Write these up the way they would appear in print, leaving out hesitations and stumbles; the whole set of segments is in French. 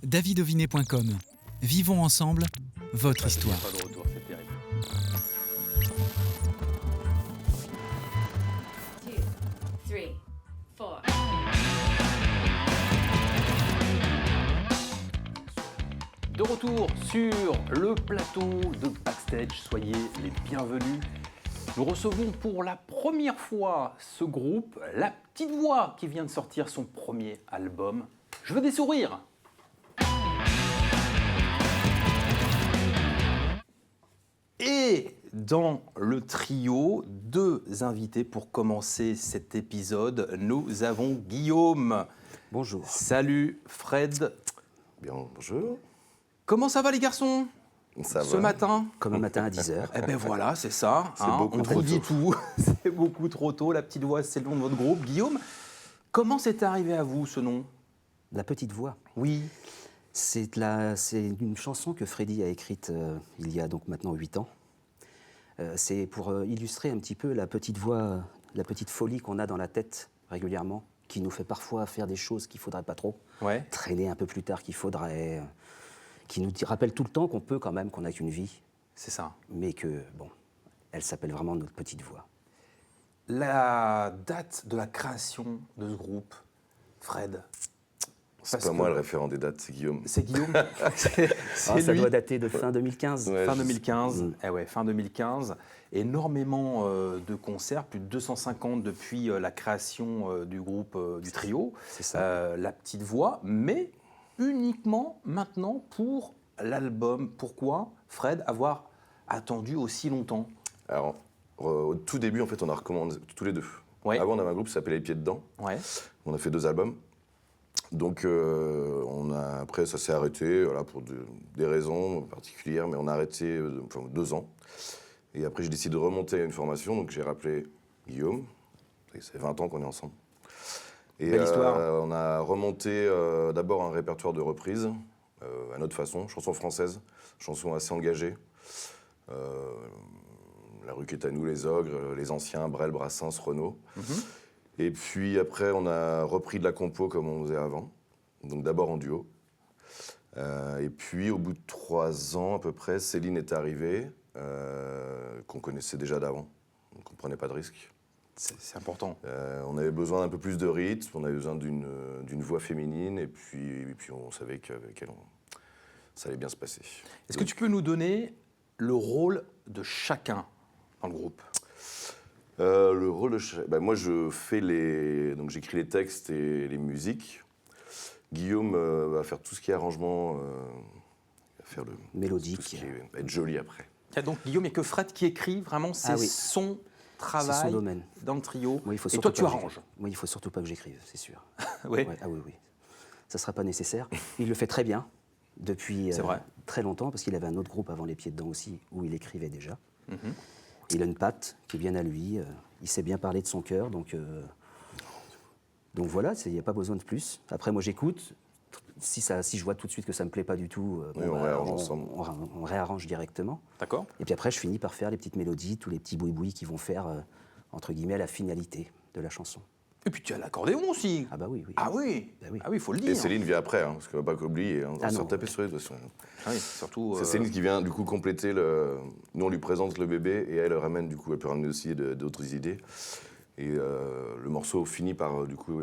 davidovinet.com. Vivons ensemble votre histoire. Pas de retour, c'est terrible. 2, 3, 4. De retour sur le plateau de Backstage, soyez les bienvenus. Nous recevons pour la première fois ce groupe, La Petite Voix, qui vient de sortir son premier album. Je veux des sourires. Et dans le trio, deux invités pour commencer cet épisode. Nous avons Guillaume. Bonjour. Salut Fred. Bien, bonjour. Comment ça va les garçons Ça ce va. matin? Comme un matin à 10h. Eh ben voilà, c'est ça. C'est beaucoup on trop vous dit tôt. tout. C'est beaucoup trop tôt. La Petite Voix, c'est le nom de votre groupe. Guillaume, comment c'est arrivé à vous ce nom? La Petite Voix. Oui. C'est une chanson que Freddy a écrite il y a donc maintenant 8 ans. C'est pour illustrer un petit peu la petite voix, la petite folie qu'on a dans la tête régulièrement, qui nous fait parfois faire des choses qu'il ne faudrait pas trop, Ouais. traîner un peu plus tard qu'il faudrait, qui nous rappelle tout le temps qu'on peut quand même, qu'on n'a qu'une vie, C'est ça. mais que, bon, elle s'appelle vraiment notre petite voix. La date de la création de ce groupe, Fred. C'est Parce pas moi que- le référent des dates, c'est Guillaume. C'est Guillaume. C'est Ah, ça lui. doit dater de fin 2015. Ouais. Fin je- 2015. Mm. Eh ouais, fin 2015. Énormément de concerts, plus de 250 depuis la création du groupe, du trio. C'est ça. La Petite Voix, mais uniquement maintenant pour l'album. Pourquoi, Fred, avoir attendu aussi longtemps? Alors, au tout début, en fait, on a recommandé tous les deux. Ouais. Avant, on avait un groupe qui s'appelait Les Pieds Dedans. Ouais. On a fait 2 albums. Donc, après, ça s'est arrêté voilà, pour des raisons particulières, mais on a arrêté 2 ans. Et après, j'ai décidé de remonter à une formation, donc j'ai rappelé Guillaume. C'est 20 ans qu'on est ensemble. Et Belle histoire. on a remonté d'abord un répertoire de reprises, à notre façon, chansons françaises, chansons assez engagées. La rue qui est à nous, Les Ogres, Les Anciens, Brel, Brassens, Renaud. Et puis après, on a repris de la compo comme on faisait avant. Donc d'abord en duo. Et puis au bout de 3 ans à peu près, Céline est arrivée, qu'on connaissait déjà d'avant. Donc on ne prenait pas de risque. C'est important. On avait besoin d'un peu plus de rythme, on avait besoin d'une voix féminine, et puis on savait qu'avec elle, ça allait bien se passer. Est-ce que tu peux nous donner le rôle de chacun dans le groupe? Le rôle de moi, donc j'écris les textes et les musiques. Guillaume va faire tout ce qui est arrangement, va faire Mélodique. tout ce qui va être joli après. Ah, donc Guillaume, il n'y a que Fred qui écrit, vraiment, c'est Ah oui. son C'est travail son domaine. dans le trio. Moi, il faut Et surtout toi, tu pas que arranges. Moi, il faut surtout pas que j'écrive, c'est sûr. Oui. Ouais, ah oui, oui. Ça ne sera pas nécessaire. Il le fait très bien, depuis C'est vrai. très longtemps, parce qu'il avait un autre groupe avant Les Pieds Dedans aussi, où il écrivait déjà. Mhm. Il a une patte qui est bien à lui, il sait bien parler de son cœur, donc voilà, il n'y a pas besoin de plus. Après, moi, j'écoute. Si je vois tout de suite que ça ne me plaît pas du tout, Oui, on réarrange ensemble. on réarrange directement. D'accord. Et puis après, je finis par faire les petites mélodies, tous les petits boui-boui qui vont faire, entre guillemets, la finalité de la chanson. Et puis tu as l'accordéon aussi. Ah bah oui, oui. Ah oui. Bah oui. Ah oui, il faut le dire. Et Céline vient après, parce qu'on ne va pas oublier, on va Ah se non. taper sur les doigts. Ah oui, surtout. C'est Céline qui vient du coup compléter le. Nous on lui présente le bébé et elle ramène du coup, elle peut ramener aussi d'autres idées. Et le morceau finit par du coup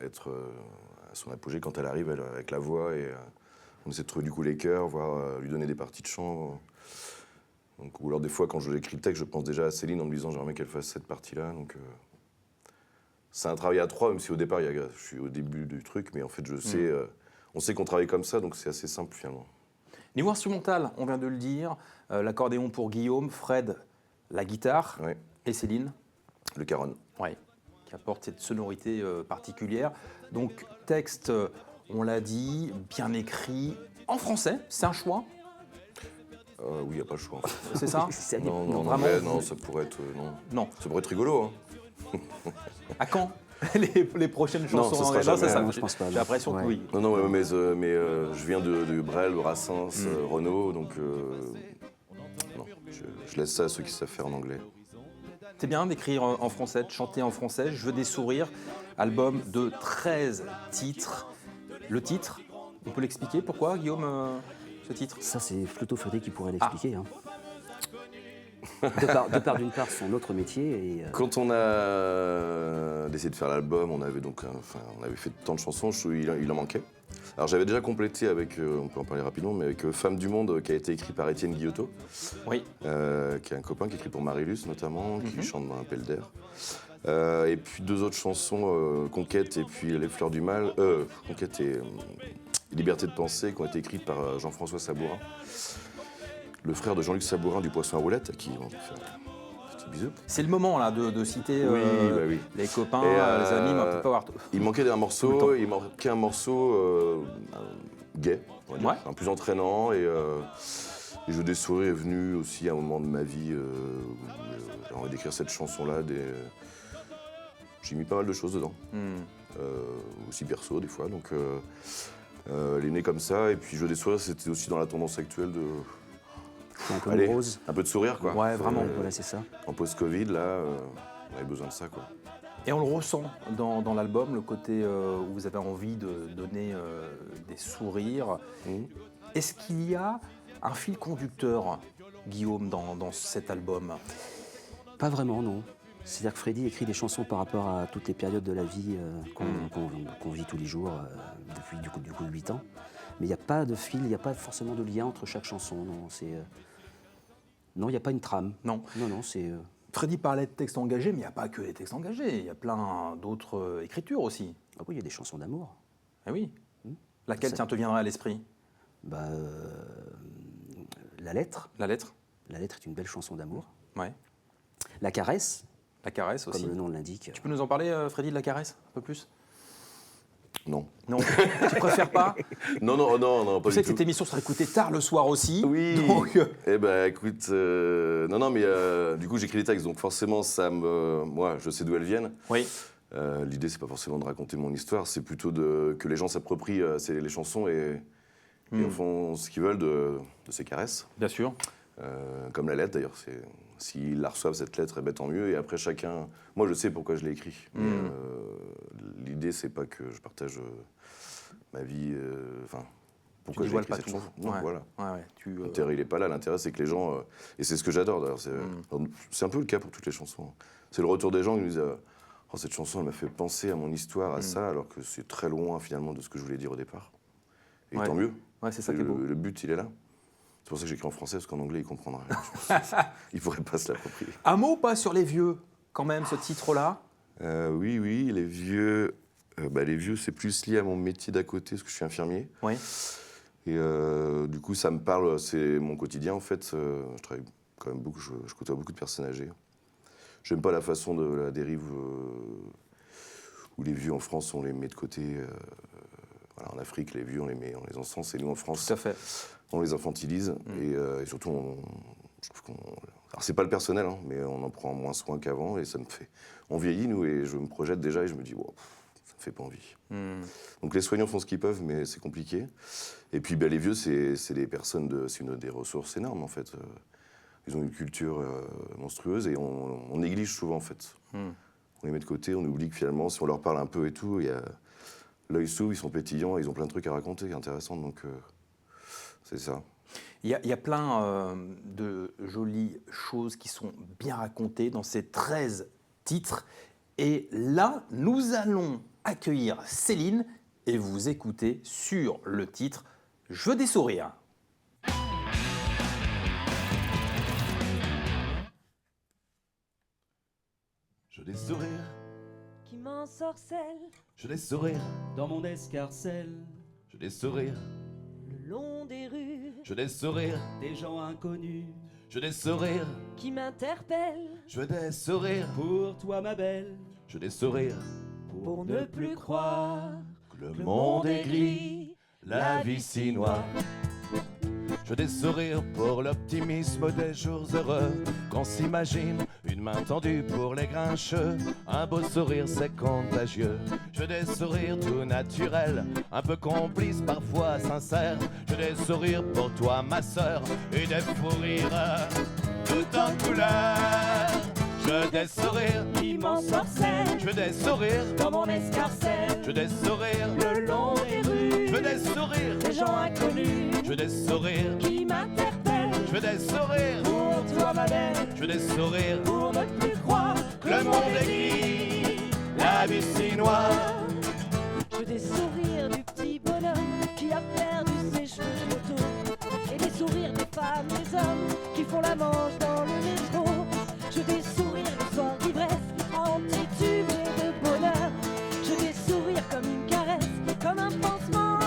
être à son apogée quand elle arrive avec la voix et on essaie de trouver du coup les chœurs, voire lui donner des parties de chant. Donc, ou alors des fois quand je l'écris le texte, je pense déjà à Céline en me disant j'aimerais bien qu'elle fasse cette partie-là. Donc c'est un travail à 3, même si au départ je suis au début du truc, mais en fait je sais, on sait qu'on travaille comme ça, donc c'est assez simple finalement. Niveau instrumental, on vient de le dire. L'accordéon pour Guillaume, Fred, la guitare Ouais. et Céline. Le caron. Oui, qui apporte cette sonorité particulière. Donc, texte, on l'a dit, bien écrit, en français, c'est un choix, Oui, il n'y a pas le choix. En fait. c'est ça? C'est Non, Non, non, vraiment, anglais, vous- non, ça pourrait être. Non. Non. Ça pourrait être rigolo, hein. À quand les prochaines chansons ça en sera anglais? Non, jamais. ça, Non, je pense pas, J'ai non. l'impression que Ouais. oui. Non, non, mais je viens de Brel, Brassens, Renaud, donc non, je laisse ça à ceux qui savent faire en anglais. C'est bien d'écrire en français, de chanter en français. Je veux des sourires. Album de 13 titres. Le titre, On peut l'expliquer pourquoi, Guillaume, ce titre? Ça, c'est plutôt Freddy qui pourrait l'expliquer. Hein. De part, d'une part, son autre métier. Et, Quand on a décidé de faire l'album, on avait fait tant de chansons, il en manquait. Alors j'avais déjà complété avec, on peut en parler rapidement, mais avec Femme du Monde, qui a été écrit par Étienne Guillotot, Oui. qui est un copain qui écrit pour Marilus notamment, qui chante dans Un Pel d'air. Et puis 2 autres chansons, Conquête et puis Les Fleurs du Mal, Conquête et Liberté de penser, qui ont été écrites par Jean-François Sabourin, le frère de Jean-Luc Sabourin du Poisson à roulettes, à qui on fait un petit bisou. C'est le moment là de citer Oui. les copains, Et, les amis, mais on peut pas voir tout. Il manquait un morceau, gay, on va dire, Ouais. un plus entraînant, et Je des souris est venu aussi à un moment de ma vie où j'ai envie d'écrire cette chanson-là. J'ai mis pas mal de choses dedans, aussi perso des fois, donc elle est née comme ça, et puis Je des souris, c'était aussi dans la tendance actuelle de... un peu Allez, rose. un peu de sourire, quoi. Ouais, vraiment. Voilà, c'est ça. En post-Covid, là, on avait besoin de ça, quoi. Et on le ressent dans l'album, le côté où vous avez envie de donner des sourires. Est-ce qu'il y a un fil conducteur, Guillaume, dans cet album? Pas vraiment, non. C'est-à-dire que Freddy écrit des chansons par rapport à toutes les périodes de la vie qu'on vit tous les jours depuis du coup 8 ans. Mais il n'y a pas de fil, il n'y a pas forcément de lien entre chaque chanson. Non, non, il n'y a pas une trame. Non. Non, c'est... Freddy parlait de textes engagés, mais il n'y a pas que les textes engagés. Il y a plein d'autres écritures aussi. Ah oui, il y a des chansons d'amour. Eh oui. Laquelle, tiens, te viendrait à l'esprit? La lettre. La lettre? La lettre est une belle chanson d'amour. Ouais. La caresse, La caresse aussi. comme le nom l'indique. Tu peux nous en parler, Freddy, de la caresse, un peu plus? Non. Non. Tu préfères pas? Non, pas Tu sais du que cette tout. émission sera écoutée tard le soir aussi. Oui. Donc, Eh ben, écoute, non, mais du coup, j'écris les textes, donc forcément, moi, je sais d'où elles viennent. oui. L'idée, c'est pas forcément de raconter mon histoire, c'est plutôt que les gens s'approprient les chansons et en font ce qu'ils veulent de ces caresses. Bien sûr. Comme la lettre, d'ailleurs. S'ils la reçoivent, cette lettre, eh ben, tant mieux. Et après, chacun... Moi, je sais pourquoi je l'ai écrit. L'idée, c'est pas que je partage ma vie... pourquoi j'ai dévoiles écrit pas cette tout. chanson. Non, Ouais. voilà. Ouais. L'intérêt, il n'est pas là. L'intérêt, c'est que les gens... et c'est ce que j'adore, d'ailleurs. C'est un peu le cas pour toutes les chansons. C'est le retour des gens qui nous disent « Oh, cette chanson, elle m'a fait penser à mon histoire, à ça, alors que c'est très loin, finalement, de ce que je voulais dire au départ. » Et tant mieux. Ouais, c'est ça qui est beau. Le but, il est là. C'est pour ça que j'écris en français, parce qu'en anglais, il comprendra rien. Il pourrait pas se l'approprier. Un mot ou pas sur Les Vieux, quand même, ce titre-là? Oui, les vieux... les vieux, c'est plus lié à mon métier d'à côté, parce que je suis infirmier. Oui. Et du coup, ça me parle, c'est mon quotidien, en fait. Je travaille quand même beaucoup, je côtoie beaucoup de personnes âgées. J'aime pas la façon de la dérive où les vieux en France, on les met de côté. En Afrique, les vieux, on les encense, et nous, en France... Tout à fait. On les infantilise et surtout, je trouve qu'on... Alors, c'est pas le personnel, hein, mais on en prend moins soin qu'avant et ça me fait... On vieillit, nous, et je me projette déjà et je me dis, wow, ça me fait pas envie. Donc les soignants font ce qu'ils peuvent, mais c'est compliqué. Et puis les vieux, c'est des personnes, c'est des ressources énormes, en fait. Ils ont une culture monstrueuse et on néglige souvent, en fait. On les met de côté, on oublie que finalement, si on leur parle un peu et tout, il y a l'œil s'ouvre, ils sont pétillants, ils ont plein de trucs à raconter, intéressants, donc... C'est ça. Il y a plein de jolies choses qui sont bien racontées dans ces 13 titres. Et là, nous allons accueillir Céline et vous écouter sur le titre « Je veux des sourires ». Je des sourires, qui m'ensorcelle je des sourires, dans mon escarcelle, je des sourires, le long des rues, je des sourires, des gens inconnus, je des sourires, qui m'interpelle je des sourires, pour toi ma belle, je des sourires. pour ne plus croire Que le monde est gris, la vie si noire. Je des sourires pour l'optimisme des jours heureux, qu'on s'imagine une main tendue pour les grincheux. Un beau sourire c'est contagieux. Je des sourires tout naturels, un peu complices parfois sincères. Je des sourires pour toi ma sœur, et des fous rires tout en couleur. Je des sourires, qui m'ensorcelle je des sourires, dans mon escarcelle, je des sourires, le long des rues, je des sourires, des sourires qui m'interpellent. Je veux des sourires Pour toi ma belle, Je veux des sourires pour ne plus croire que Le monde est gris La vie si noire Je veux des sourires du petit bonhomme qui a perdu ses cheveux moto. Et des sourires des femmes, des hommes qui font la manche dans le métro. Je veux des sourires le soir d'ivresse, antitubés de bonheur. Je veux des sourires comme une caresse, comme un pansement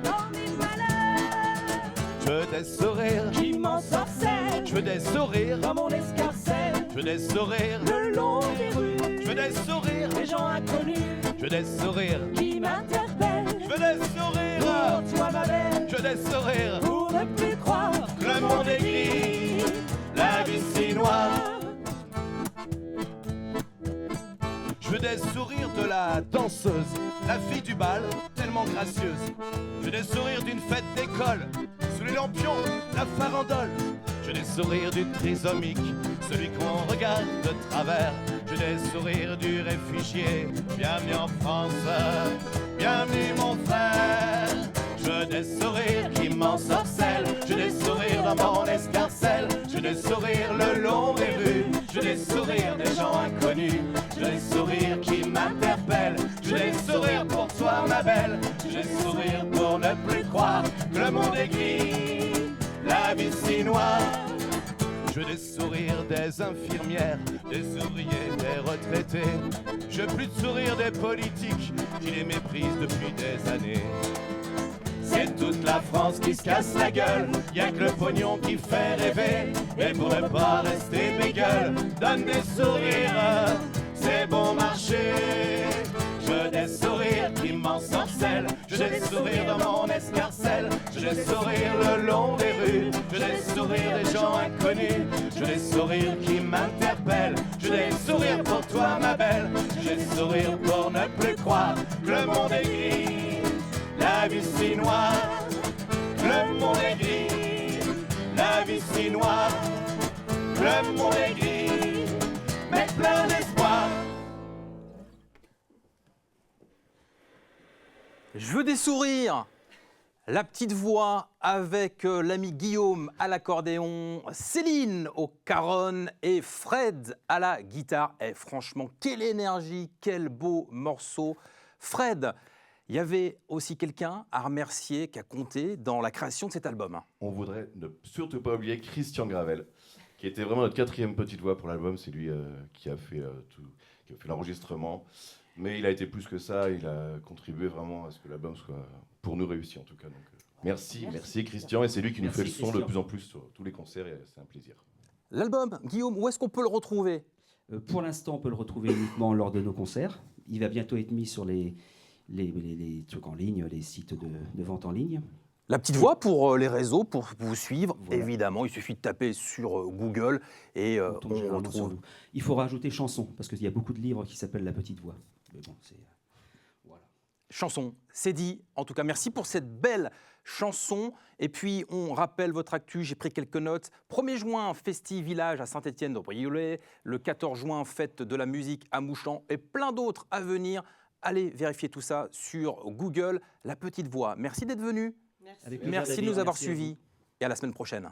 dans mes malheurs. Je veux des sourires Qui m'ensorcellent Je veux des sourires dans mon escarcelle, Je veux des sourires le long des rues, Je veux des sourires des gens inconnus Je veux des sourires qui m'interpellent. Je veux des sourires Pour toi ma belle, Je veux des sourires pour ne plus croire Le monde est gris La vie si noire Je veux des sourires de la danseuse, la fille du bal, tellement gracieuse. Je veux des sourires d'une fête d'école, sous les lampions, la farandole. Je veux des sourires du trisomique, celui qu'on regarde de travers. Je veux des sourires du réfugié, bienvenue en France, bienvenue mon frère. Je veux des sourires qui m'ensorcellent, je veux des sourires dans mon escarcelle. Je veux des sourires le long des rues, je veux des sourires des gens inconnus. Je veux des sourires qui m'interpellent, je veux des sourires pour toi ma belle. Je veux des sourires pour ne plus croire que le monde est gris, la vie si noire. Je veux des sourires des infirmières, des ouvriers, des retraités. Je veux plus de sourires des politiques qui les méprisent depuis des années. C'est toute la France qui se casse la gueule, y'a que le pognon qui fait rêver. Et pour ne pas rester bégueule, donne des sourires, c'est bon marché. Je veux des sourires qui m'ensorcellent, je veux des sourires dans mon escarcelle. Je veux des sourires le long des rues, je veux des sourires des gens inconnus. Je veux des sourires qui m'interpellent, je veux des sourires pour toi ma belle. Je veux des sourires pour ne plus croire que le monde est gris, la vie si noire. Le monde est gris, la vie si noire. Le monde est gris, mais plein d'espoir. Je veux des sourires. La petite voix avec l'ami Guillaume à l'accordéon, Céline au caron et Fred à la guitare. Et franchement, quelle énergie, quel beau morceau. Fred, il y avait aussi quelqu'un à remercier qui a compté dans la création de cet album. On voudrait ne surtout pas oublier Christian Gravel, qui était vraiment notre quatrième petite voix pour l'album. C'est lui qui a fait qui a fait l'enregistrement. Mais il a été plus que ça, il a contribué vraiment à ce que l'album soit pour nous réussi en tout cas. Donc, merci Christian, et c'est lui qui nous fait le son de plus en plus sur tous les concerts, et c'est un plaisir. L'album, Guillaume, où est-ce qu'on peut le retrouver ? Pour l'instant, on peut le retrouver uniquement lors de nos concerts. Il va bientôt être mis sur les trucs en ligne, les sites de vente en ligne. La petite voix pour les réseaux, pour vous suivre. Voilà. Évidemment, il suffit de taper sur Google et On tombe on généralement sur retrouve. nous. Il faut rajouter chanson, parce qu'il y a beaucoup de livres qui s'appellent La Petite Voix. Mais bon, c'est... Voilà. Chanson, c'est dit. En tout cas, merci pour cette belle chanson. Et puis, on rappelle votre actu, j'ai pris quelques notes. 1er juin, Festi Village à Saint-Étienne-de-Briolet. Le 14 juin, Fête de la musique à Mouchamp. Et plein d'autres à venir. Allez vérifier tout ça sur Google. La Petite Voix. Merci d'être venu. Avec plaisir, Merci de David. nous avoir Merci à vous. suivis. Et à la semaine prochaine.